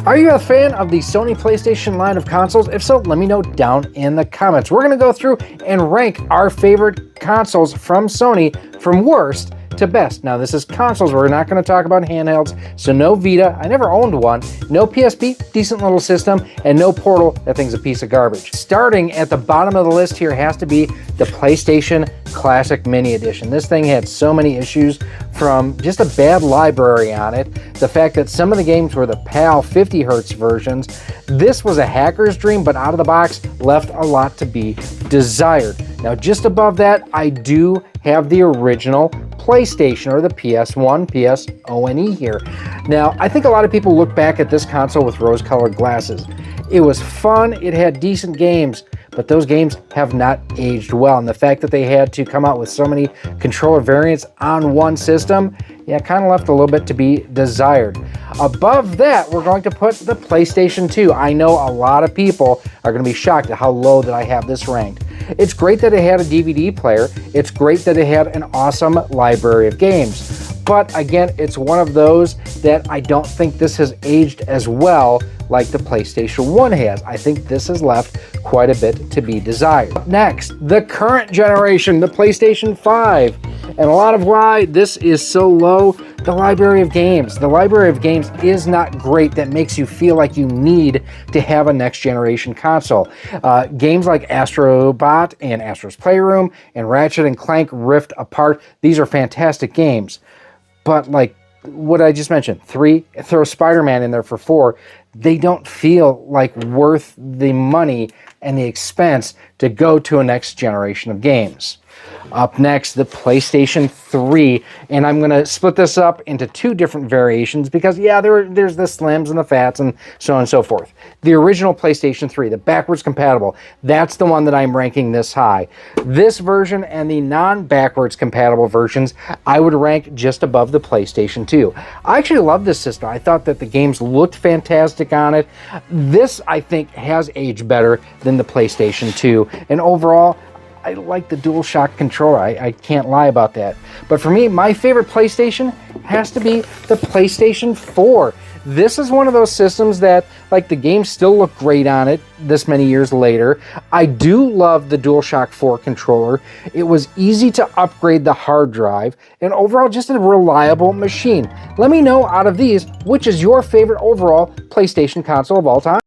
Are you a fan of the Sony PlayStation line of consoles? If so, let me know down in the comments. We're going to go through and rank our favorite consoles from Sony from worst to best. Now, this is consoles. We're not going to talk about handhelds, so no Vita. I never owned one. No PSP, decent little system, and no Portal. That thing's a piece of garbage. Starting at the bottom of the list here has to be the PlayStation Classic Mini Edition. This thing had so many issues, from just a bad library on it, the fact that some of the games were the PAL 50 Hertz versions. This was a hacker's dream, but out of the box left a lot to be desired. Now, just above that, I do have the original PlayStation, or the PS1, PSone here. Now, I think a lot of people look back at this console with rose-colored glasses. It was fun, it had decent games, but those games have not aged well. And the fact that they had to come out with so many controller variants on one system, yeah, kind of left a little bit to be desired. Above that, we're going to put the PlayStation 2. I know a lot of people are going to be shocked at how low that I have this ranked. It's great that it had a DVD player. It's great that it had an awesome library of games. But again, it's one of those that I don't think this has aged as well like the PlayStation 1 has. I think this has left quite a bit to be desired. Up next, the current generation, the PlayStation 5. And a lot of why this is so low, the library of games. The library of games is not great. That makes you feel like you need to have a next generation console. Games like Astrobot and Astro's Playroom and Ratchet and Clank Rift Apart, these are fantastic games. But like what I just mentioned, 3, throw Spider-Man in there for 4, they don't feel like worth the money and the expense to go to a next generation of games. Up next, the PlayStation 3, and I'm going to split this up into 2 different variations because, yeah, there's the slims and the fats and so on and so forth. The original PlayStation 3, the backwards compatible, that's the one that I'm ranking this high. This version and the non-backwards compatible versions, I would rank just above the PlayStation 2. I actually love this system. I thought that the games looked fantastic on it. This, I think, has aged better than the PlayStation 2, and overall, I like the DualShock controller. I can't lie about that. But for me, my favorite PlayStation has to be the PlayStation 4. This is one of those systems that, like, the games still look great on it this many years later. I do love the DualShock 4 controller. It was easy to upgrade the hard drive, and overall just a reliable machine. Let me know, out of these, which is your favorite overall PlayStation console of all time?